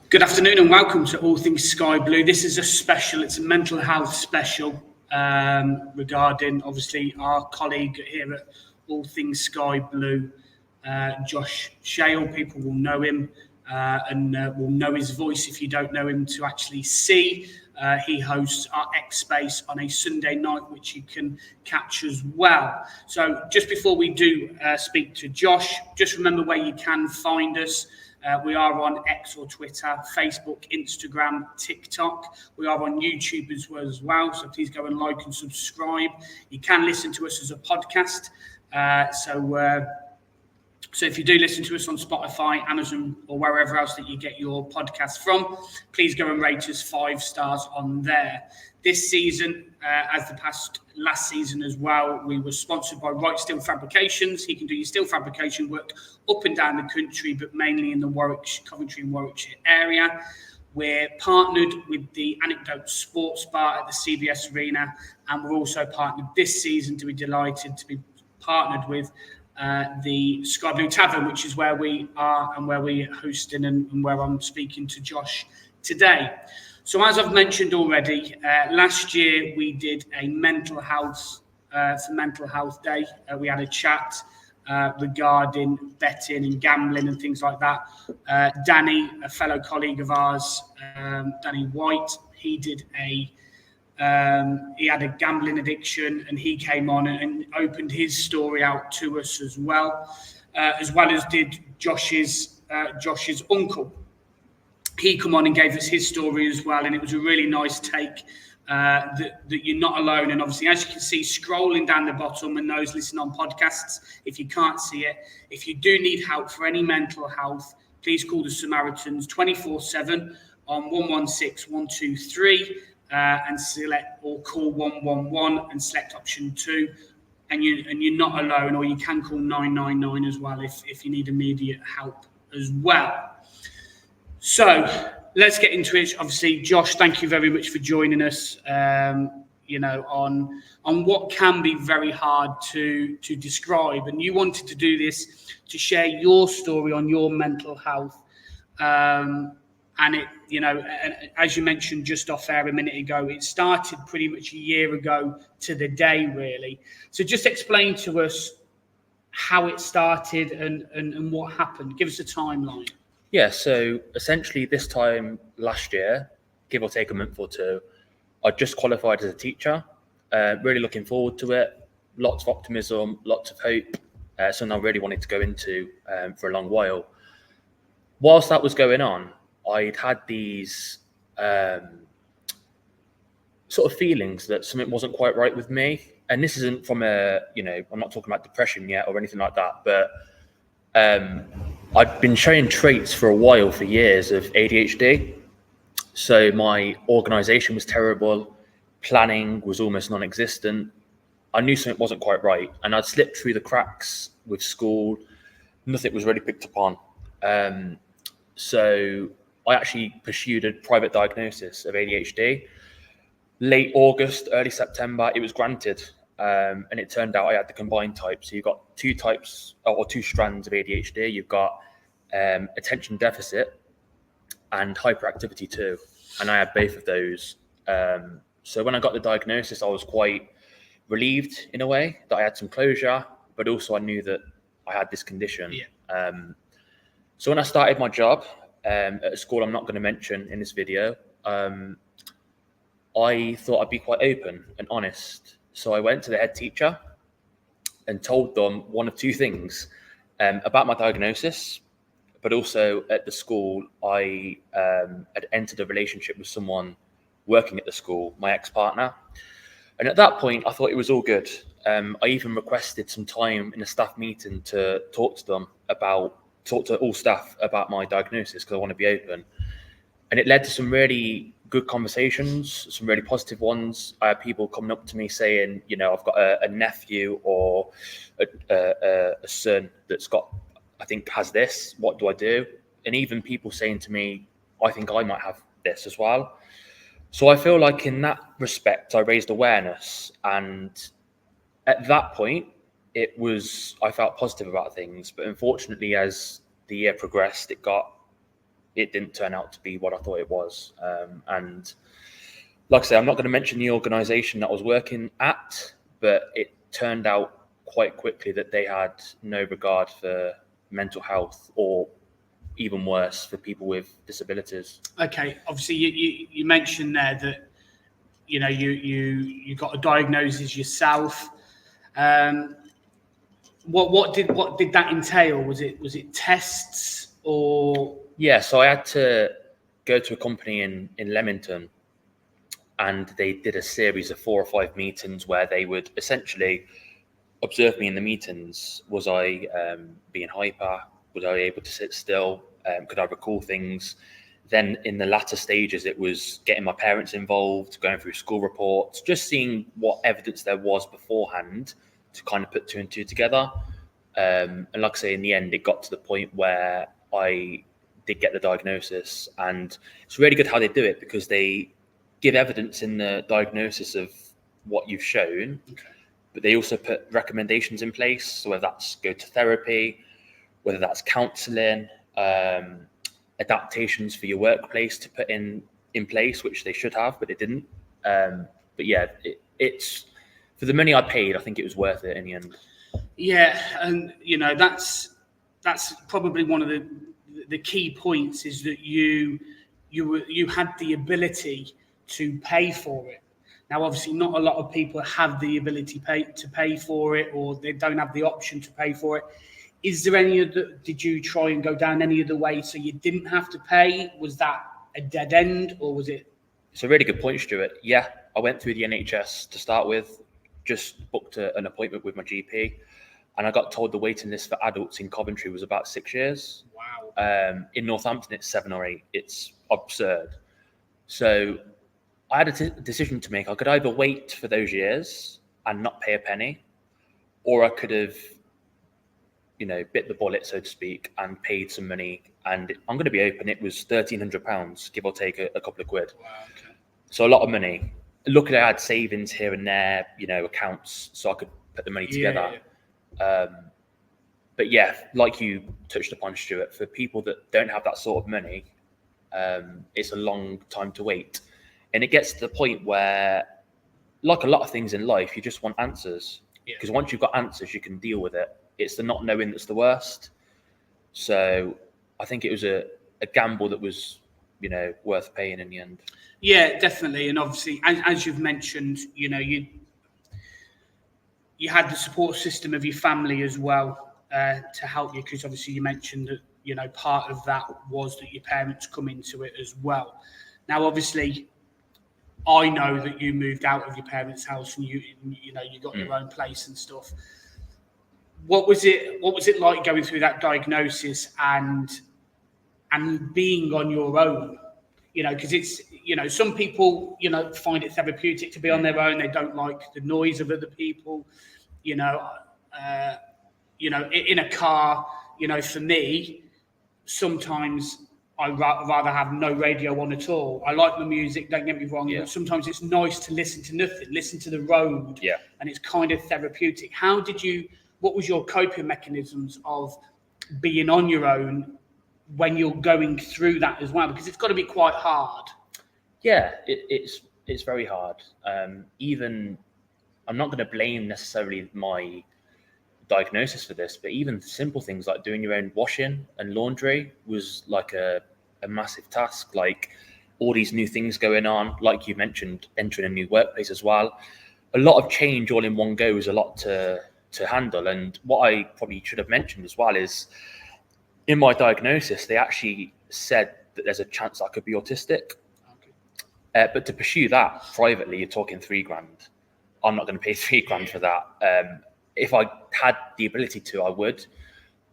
Good afternoon and welcome to All Things Sky Blue. This is a special, it's a mental health special regarding obviously our colleague here at All Things Sky Blue, Josh Shale. People will know him and will know his voice if you don't know him to actually see. He hosts our X Space on a Sunday night, which you can catch as well. So just before we do speak to Josh, just remember where you can find us. We are on X or Twitter, Facebook, Instagram, TikTok. We are on YouTube as well, so please go and like and subscribe. You can listen to us as a podcast. So if you do listen to us on Spotify, Amazon, or wherever else that you get your podcast from, please go and rate us 5 stars on there. This season, as the last season as well, we were sponsored by Right Steel Fabrications. He can do your steel fabrication work up and down the country, but mainly in the Coventry and Warwickshire area. We're partnered with the Anecdote Sports Bar at the CBS Arena, and we're also partnered this season to be delighted to be partnered with the Sky Blue Tavern, which is where we are and where we're hosting and where I'm speaking to Josh today. So as I've mentioned already, last year we did a mental health day. We had a chat regarding betting and gambling and things like that. Danny, a fellow colleague of ours, Danny White, he had a gambling addiction, and he came on and opened his story out to us as well as did Josh's uncle. He come on and gave us his story as well, and it was a really nice take that you're not alone. And obviously, as you can see, scrolling down the bottom, and those listening on podcasts, if you can't see it, if you do need help for any mental health, please call the Samaritans 24/7 on 116 123 and select, or call 111 and select option 2. And you're not alone, or you can call 999 as well if you need immediate help as well. So let's get into it. Obviously, Josh, thank you very much for joining us. On what can be very hard to describe, and you wanted to do this to share your story on your mental health, and it, and as you mentioned just off air a minute ago, it started pretty much a year ago to the day, really. So just explain to us how it started and what happened. Give us a timeline. Yeah, so essentially this time last year, give or take a month or two, I just qualified as a teacher. Really looking forward to it. Lots of optimism, lots of hope. Something I really wanted to go into for a long while. Whilst that was going on, I'd had these sort of feelings that something wasn't quite right with me. And this isn't from I'm not talking about depression yet or anything like that, but I'd been showing traits for a while, for years, of ADHD. So my organisation was terrible. Planning was almost non-existent. I knew something wasn't quite right, and I'd slipped through the cracks with school. Nothing was really picked up on. So I actually pursued a private diagnosis of ADHD. Late August, early September, it was granted. And it turned out I had the combined type. So you've got 2 types or 2 strands of ADHD. You've got attention deficit and hyperactivity too. And I had both of those. So when I got the diagnosis, I was quite relieved in a way that I had some closure, but also I knew that I had this condition. Yeah. So when I started my job at a school I'm not going to mention in this video, I thought I'd be quite open and honest. So I went to the head teacher and told them one of 2 things about my diagnosis, but also at the school, I had entered a relationship with someone working at the school, my ex-partner. And at that point, I thought it was all good. I even requested some time in a staff meeting to talk to all staff about my diagnosis, because I want to be open. And it led to some really good conversations, some really positive ones. I had people coming up to me saying, I've got a nephew or a son that's got, I think, has this. What do I do? And even people saying to me, I think I might have this as well. So I feel like in that respect, I raised awareness. And at that point, I felt positive about things. But unfortunately, as the year progressed, it got it didn't turn out to be what I thought it was. And like I say, I'm not going to mention the organisation that I was working at, but it turned out quite quickly that they had no regard for mental health, or even worse, for people with disabilities. Okay, obviously you mentioned there that you got a diagnosis yourself. What did that entail? Was it tests or? Yeah, so I had to go to a company in Leamington, and they did a series of 4 or 5 meetings where they would essentially observe me in the meetings. Was I being hyper? Was I able to sit still? Could I recall things? Then in the latter stages, it was getting my parents involved, going through school reports, just seeing what evidence there was beforehand to kind of put 2 and 2 together. And like I say, in the end, it got to the point where I did get the diagnosis, and it's really good how they do it, because they give evidence in the diagnosis of what you've shown, but they also put recommendations in place. So whether that's go to therapy, whether that's counselling, adaptations for your workplace to put in place, which they should have, but they didn't. But yeah, it's for the money I paid, I think it was worth it in the end. Yeah, and that's probably one of the key points, is that you had the ability to pay for it. Now, obviously, not a lot of people have the ability to pay for it, or they don't have the option to pay for it. Is there any other? Did you try and go down any other way so you didn't have to pay? Was that a dead end, or was it? It's a really good point, Stuart. Yeah, I went through the NHS to start with, just booked an appointment with my GP, and I got told the waiting list for adults in Coventry was about 6 years. Wow. In Northampton, it's 7 or 8. It's absurd. So I had a decision to make. I could either wait for those years and not pay a penny, or I could have, bit the bullet, so to speak, and paid some money. And I'm going to be open, it was £1,300, give or take a couple of quid. Wow. Okay. So a lot of money. Luckily, I had savings here and there, accounts, so I could put the money together. Yeah. But yeah, like you touched upon, Stuart, for people that don't have that sort of money, it's a long time to wait. And it gets to the point where, like a lot of things in life, you just want answers. Because once you've got answers, you can deal with it. It's the not knowing that's the worst. So I think it was a gamble that was, worth paying in the end. Yeah, definitely. And obviously, as you've mentioned, you had the support system of your family as well to help you, because obviously you mentioned that, part of that was that your parents come into it as well. Now, obviously, I know that you moved out of your parents' house and you got your own place and stuff. What was it like going through that diagnosis and being on your own? Because it's, some people, find it therapeutic to be on their own. They don't like the noise of other people, in a car, for me, sometimes I'd rather have no radio on at all. I like the music, don't get me wrong, but sometimes it's nice to listen to nothing, listen to the road, and it's kind of therapeutic. What was your coping mechanisms of being on your own when you're going through that as well? Because it's got to be quite hard. Yeah, it's very hard. Even, I'm not going to blame necessarily my diagnosis for this, but even simple things like doing your own washing and laundry was like a massive task. Like all these new things going on, like you mentioned, entering a new workplace as well. A lot of change all in one go is a lot to handle. And what I probably should have mentioned as well is, in my diagnosis, they actually said that there's a chance I could be autistic. Okay. But to pursue that privately, you're talking $3,000. I'm not going to pay $3,000 for that. If I had the ability to, I would.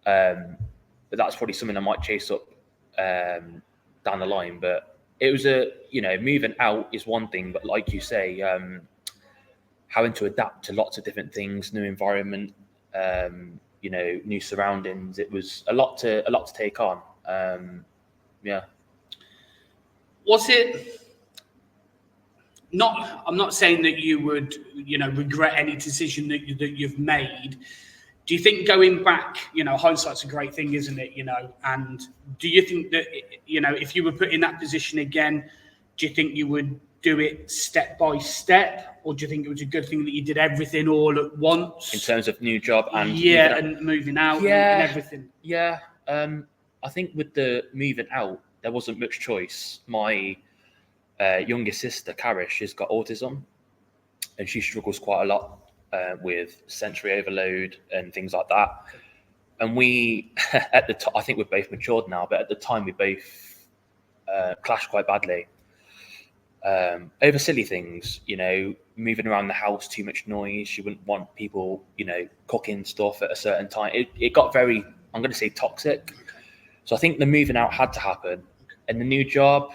But that's probably something I might chase up down the line. But it was moving out is one thing, but like you say, having to adapt to lots of different things, new environment, new surroundings. It was a lot to take on. Was it not? I'm not saying that you would, regret any decision that you've made. Do you think going back, hindsight's a great thing, isn't it? And do you think that, if you were put in that position again, do you think you would do it step by step, or do you think it was a good thing that you did everything all at once? In terms of new job and moving out and everything. Yeah. I think with the moving out, there wasn't much choice. My youngest sister, Karish, she's got autism, and she struggles quite a lot with sensory overload and things like that. And we, at the time, I think we're both matured now, but at the time we both clashed quite badly over silly things, moving around the house, too much noise. She wouldn't want people, cooking stuff at a certain time. It got very, I'm going to say, toxic. So I think the moving out had to happen, and the new job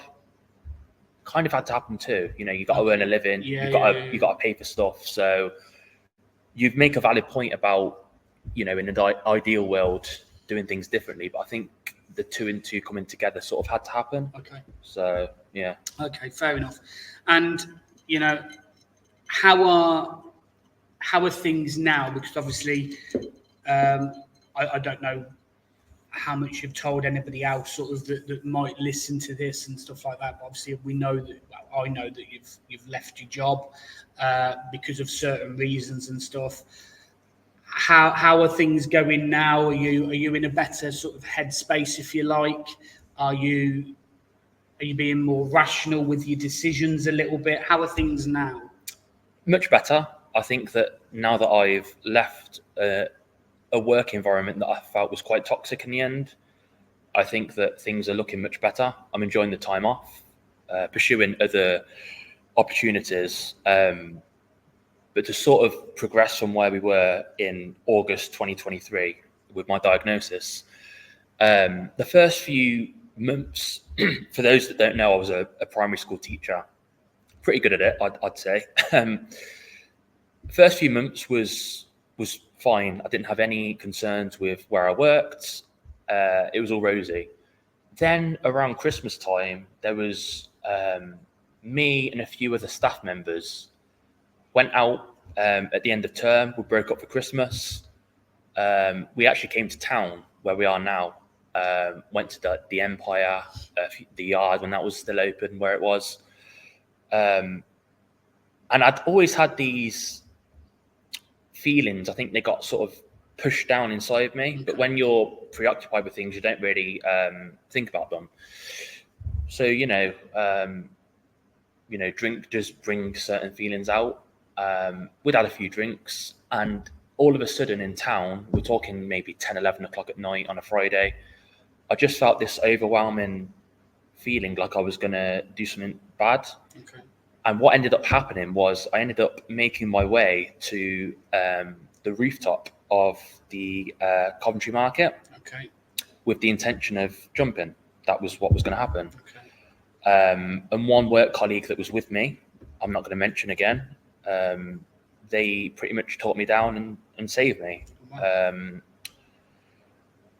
kind of had to happen too. You got to earn a living. You got to pay for stuff. So you make a valid point about, in an ideal world, doing things differently. But I think the 2 and 2 coming together sort of had to happen. Okay. So, yeah. Okay, fair enough. And, how are things now? Because obviously, I don't know how much you've told anybody else sort of that might listen to this and stuff like that. But obviously, I know that you've left your job because of certain reasons and stuff. How are things going now? Are you in a better sort of headspace, if you like? Are you being more rational with your decisions a little bit? How are things now? Much better. I think that now that I've left a work environment that I felt was quite toxic in the end, I think that things are looking much better. I'm enjoying the time off, pursuing other opportunities. But to sort of progress from where we were in August 2023 with my diagnosis, the first few months, for those that don't know, I was a primary school teacher, pretty good at it, I'd say. First few months was fine. I didn't have any concerns with where I worked. It was all rosy. Then around Christmas time, there was me and a few other staff members went out at the end of term. We broke up for Christmas. We actually came to town where we are now. Went to the Empire, the Yard when that was still open, where it was. And I'd always had these feelings. I think they got sort of pushed down inside me. But when you're preoccupied with things, you don't really think about them. So, drink does bring certain feelings out. We'd had a few drinks, and all of a sudden in town, we're talking maybe 10, 11 o'clock at night on a Friday, I just felt this overwhelming feeling like I was going to do something bad. Okay. And what ended up happening was I ended up making my way to the rooftop of the Coventry Market. Okay. With the intention of jumping. That was what was going to happen. Okay. And one work colleague that was with me, I'm not going to mention again, they pretty much talked me down and saved me. Wow.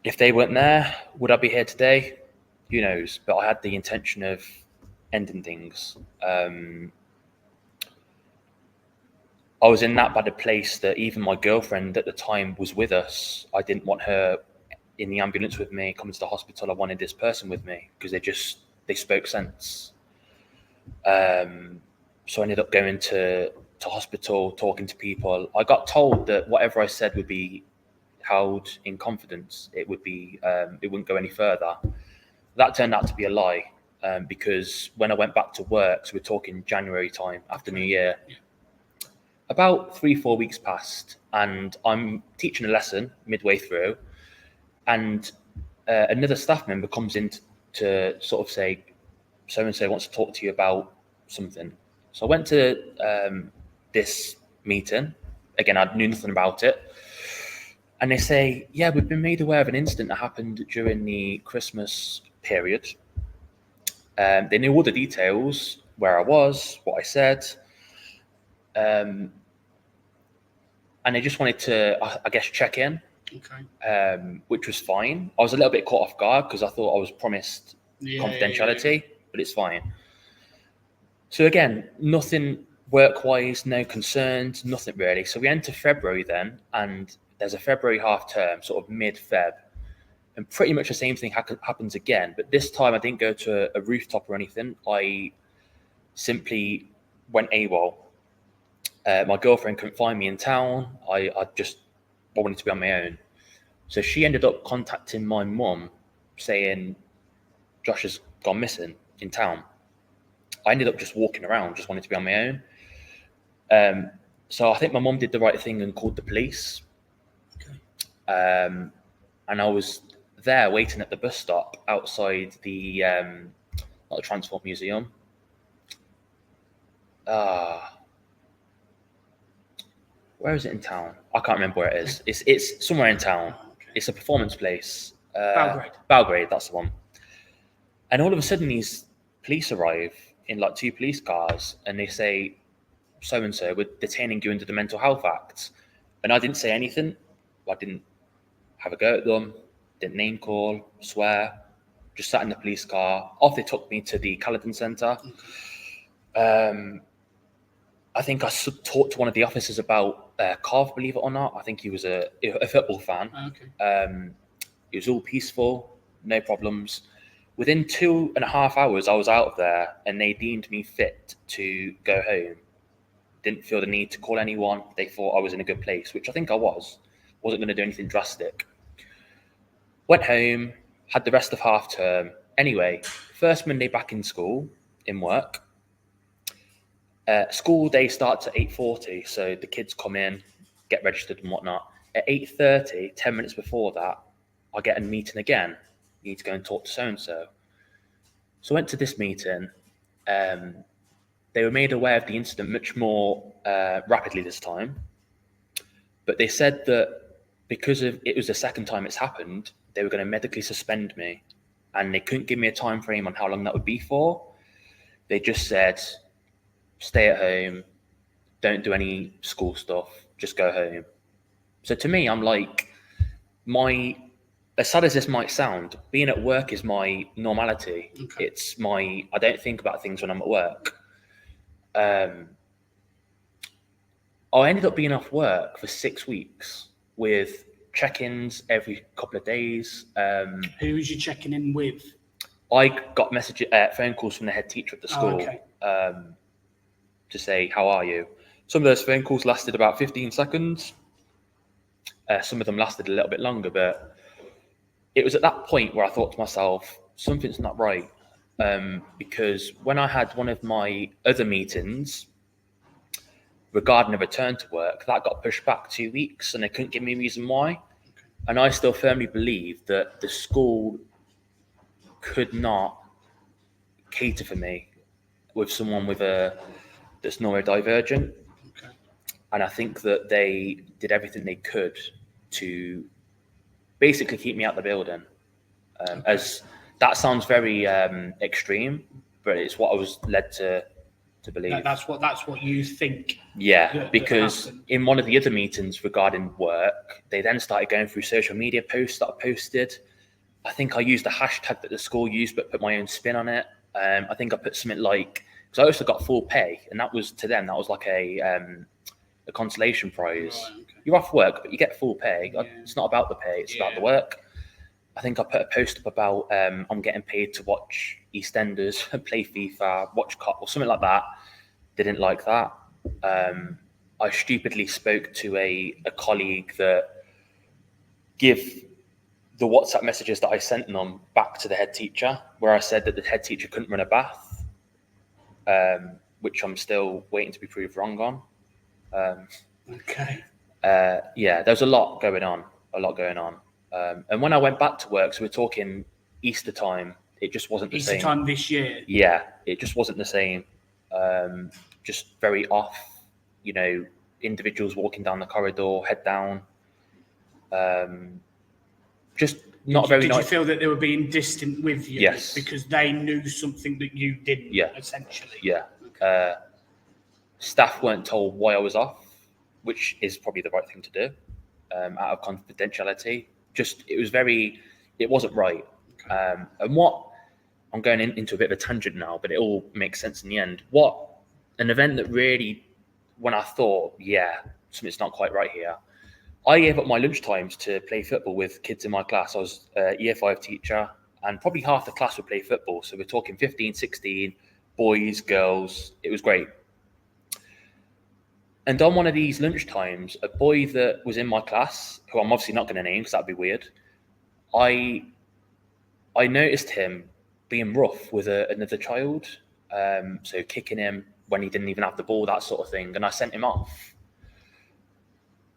If they weren't there, would I be here today? Who knows? But I had the intention of ending things. I was in that bad a place that even my girlfriend at the time was with us. I didn't want her in the ambulance with me, coming to the hospital. I wanted this person with me because they spoke sense. So I ended up going to hospital, talking to people. I got told that whatever I said would be held in confidence. It wouldn't go any further. That turned out to be a lie, because when I went back to work, so we're talking January time after New Year, about 3-4 weeks passed, and I'm teaching a lesson midway through, and another staff member comes in to sort of say, so-and-so wants to talk to you about something. So I went to this meeting. Again, I knew nothing about it. And they say, yeah, we've been made aware of an incident that happened during the Christmas period. They knew all the details, where I was, what I said. And they just wanted to, I guess, check in, which was fine. I was a little bit caught off guard because I thought I was promised confidentiality, but it's fine. So again, nothing work-wise, no concerns, nothing really. So we enter February then, and there's a February half term, sort of mid-Feb, and pretty much the same thing happens again. But this time I didn't go to a rooftop or anything. I simply went AWOL. My girlfriend couldn't find me in town. I wanted to be on my own. So she ended up contacting my mum saying Josh has gone missing in town. I ended up just walking around, just wanting to be on my own. So I think my mum did the right thing and called the police. Okay. And I was there waiting at the bus stop outside the not the Transport Museum. Where is it in town? I can't remember where it is. It's somewhere in town. Okay. It's a performance place. Belgrade, that's the one. And all of a sudden, these police arrive in like 2 police cars, and they say, "So-and-so, we're detaining you under the Mental Health Act." And I didn't say anything. I didn't have a go at them. Didn't name call, swear. Just sat in the police car. Off they took me to the Caledon Centre. Okay. I think I talked to one of the officers about Carv, believe it or not. I think he was a football fan. Okay. It was all peaceful, no problems. Within 2.5 hours, I was out of there, and they deemed me fit to go home. Didn't feel the need to call anyone. They thought I was in a good place, which I think I was. Wasn't going to do anything drastic. Went home, had the rest of half term. Anyway, first Monday back in school, in work. School day starts at 8:40, so the kids come in, get registered and whatnot. At 8:30, 10 minutes before that, I get a meeting again. You need to go and talk to so-and-so. So I went to this meeting. They were made aware of the incident much more rapidly this time. But they said that because it was the second time it's happened, they were going to medically suspend me. And they couldn't give me a time frame on how long that would be for. They just said, stay at home, don't do any school stuff, just go home. So to me, I'm like, as sad as this might sound, being at work is my normality. Okay. I don't think about things when I'm at work. I ended up being off work for 6 weeks with check-ins every couple of days. Who was you checking in with? I got phone calls from the head teacher at the school. Okay. To say, how are you? Some of those phone calls lasted about 15 seconds. Some of them lasted a little bit longer, but it was at that point where I thought to myself, something's not right. Because when I had one of my other meetings regarding a return to work, that got pushed back 2 weeks and they couldn't give me a reason why. Okay. And I still firmly believe that the school could not cater for me with someone that's neurodivergent. Okay. And I think that they did everything they could to basically keep me out the building. Okay. As that sounds very extreme, but it's what I was led to believe. That's what you think. Yeah, because in one of the other meetings regarding work, they then started going through social media posts that I posted. I think I used a hashtag that the school used, but put my own spin on it. I think I put something like, because I also got full pay, and that was to them, that was like a consolation prize. Right, okay. You're off work, but you get full pay. Yeah. It's not about the pay, it's about the work. I think I put a post up about I'm getting paid to watch EastEnders, play FIFA, watch COP, or something like that. They didn't like that. I stupidly spoke to a colleague that give the WhatsApp messages that I sent them back to the head teacher, where I said that the head teacher couldn't run a bath. Which I'm still waiting to be proved wrong on. Okay. There's a lot going on. And when I went back to work, so we're talking Easter time, it just wasn't the same. Easter time this year? Yeah, it just wasn't the same. Just very off, individuals walking down the corridor, head down. Just not very nice. Did you feel that they were being distant with you? Yes. Because they knew something that you didn't, essentially? Yeah. Okay. Staff weren't told why I was off, which is probably the right thing to do, out of confidentiality. It wasn't right. Okay. And what, I'm going into a bit of a tangent now, but it all makes sense in the end. An event that really, when I thought, something's not quite right here, I gave up my lunch times to play football with kids in my class. I was a year 5 teacher, and probably half the class would play football. So we're talking 15, 16, boys, girls. It was great. And on one of these lunch times, a boy that was in my class, who I'm obviously not going to name because that'd be weird, I noticed him being rough with another child, so kicking him when he didn't even have the ball, that sort of thing, and I sent him off.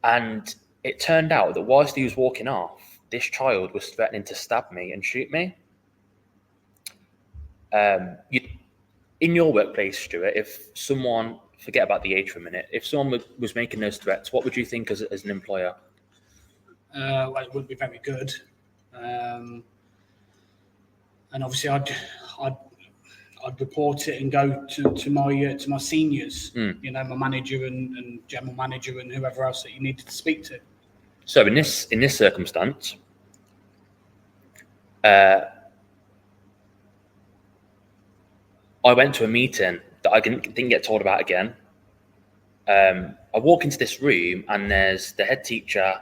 And it turned out that whilst he was walking off, this child was threatening to stab me and shoot me. In your workplace, Stuart, if someone, forget about the age for a minute, if someone was making those threats, what would you think as an employer? Well, it wouldn't be very good. And obviously, I'd report it and go to my seniors, you know, my manager and general manager and whoever else that you needed to speak to. So in this circumstance, I went to a meeting that I didn't get told about again. I walk into this room and there's the head teacher,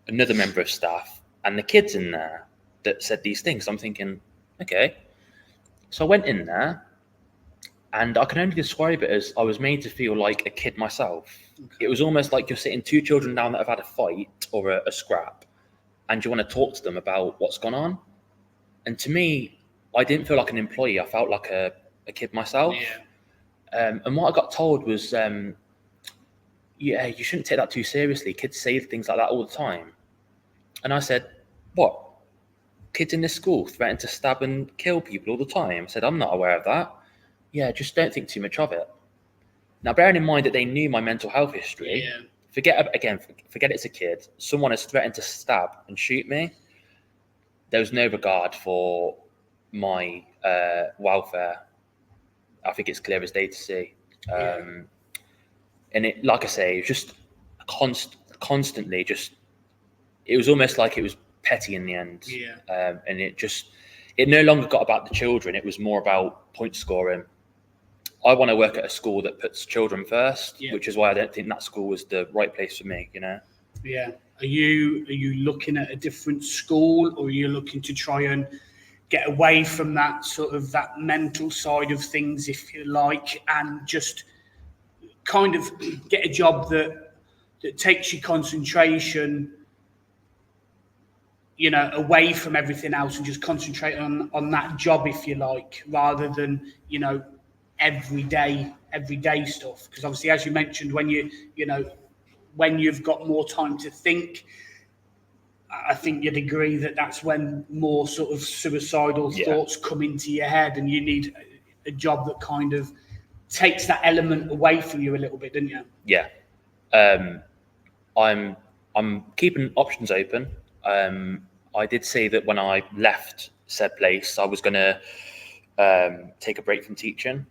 another member of staff, and the kids in there that said these things. I'm thinking, okay. So I went in there, and I can only describe it as I was made to feel like a kid myself. Okay. It was almost like you're sitting 2 children down that have had a fight or a scrap, and you want to talk to them about what's gone on. And to me, I didn't feel like an employee. I felt like a kid myself. Yeah. And what I got told was, yeah, you shouldn't take that too seriously. Kids say things like that all the time. And I said, what? Kids in this school threaten to stab and kill people all the time? I said, I'm not aware of that. Yeah, just don't think too much of it. Now, bearing in mind that they knew my mental health history, forget it's a kid. Someone has threatened to stab and shoot me. There was no regard for my welfare. I think it's clear as day to see. And it, like I say, it was just constantly just, it was almost like it was petty in the end. Yeah. And it no longer got about the children. It was more about point scoring. I want to work at a school that puts children first, which is why I don't think that school was the right place for me, you know? Yeah. Are you looking at a different school, or are you looking to try and get away from that sort of that mental side of things, if you like, and just kind of get a job that takes your concentration, you know, away from everything else and just concentrate on that job, if you like, rather than, you know, everyday stuff? Because obviously, as you mentioned, when when you've got more time to think, I think you'd agree that that's when more sort of suicidal thoughts come into your head, and you need a job that kind of takes that element away from you a little bit, don't you? Yeah. I'm keeping options open. I did say that when I left said place, I was going to take a break from teaching.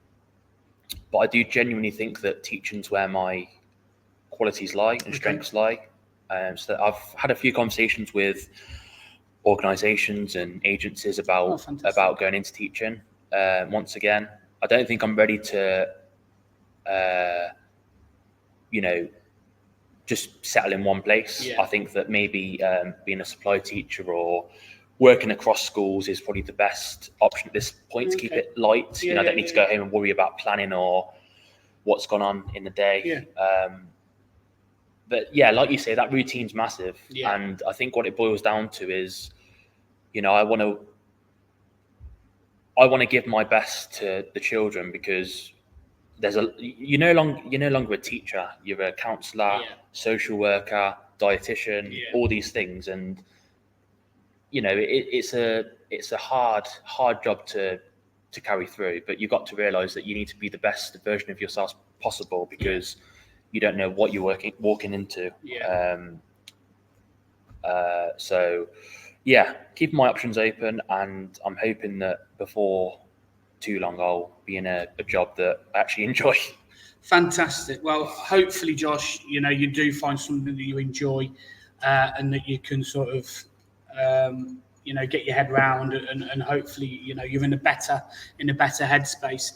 But I do genuinely think that teaching's where my qualities lie and strengths lie. So I've had a few conversations with organisations and agencies about going into teaching. Once again, I don't think I'm ready to, just settle in one place. Yeah. I think that maybe being a supply teacher or working across schools is probably the best option at this point to keep it light. I don't need to go home and worry about planning or what's gone on in the day. Yeah. But yeah, like you say, that routine's massive. Yeah. And I think what it boils down to is, I want to give my best to the children, because you're no longer a teacher. You're a counsellor, social worker, dietitian, all these things. And, it's a hard job to carry through, but you've got to realise that you need to be the best version of yourself possible, because you don't know what you're walking into. Yeah. So keeping my options open, and I'm hoping that before too long I'll be in a job that I actually enjoy. Fantastic. Well, hopefully, Josh, you do find something that you enjoy, and that you can sort of get your head round, and hopefully you're in a better headspace.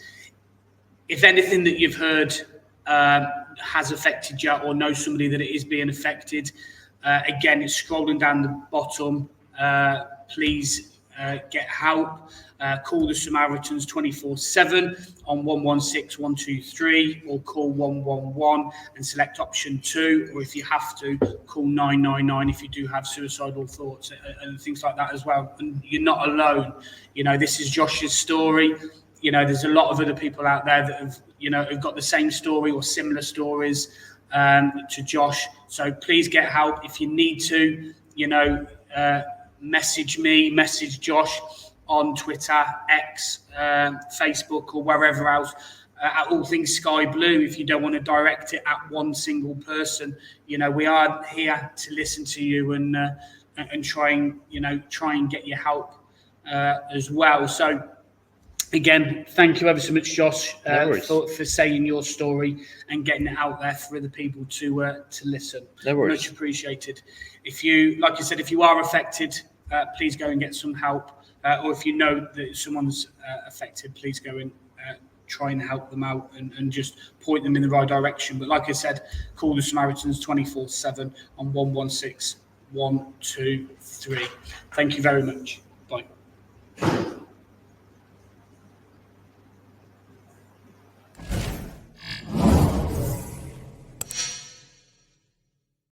If anything that you've heard has affected you, or know somebody that it is being affected, Again, it's scrolling down the bottom. Please get help. Call the Samaritans 24/7 on 116 123, or call 111 and select option 2, or if you have to, call 999 if you do have suicidal thoughts and things like that as well. And you're not alone. This is Josh's story. There's a lot of other people out there that have got the same story or similar stories to Josh. So please get help. If you need to, message me, message Josh on Twitter, X, Facebook, or wherever else, at Allthingsskyblue, if you don't want to direct it at one single person. We are here to listen to you and try and get you help as well. So again, thank you ever so much, Josh, for saying your story and getting it out there for other people to listen. No worries. Much appreciated. If you are affected, please go and get some help. Or if you know that someone's affected, please go and try and help them out and just point them in the right direction. But like I said, call the Samaritans 24/7 on 116 123. Thank you very much. Bye.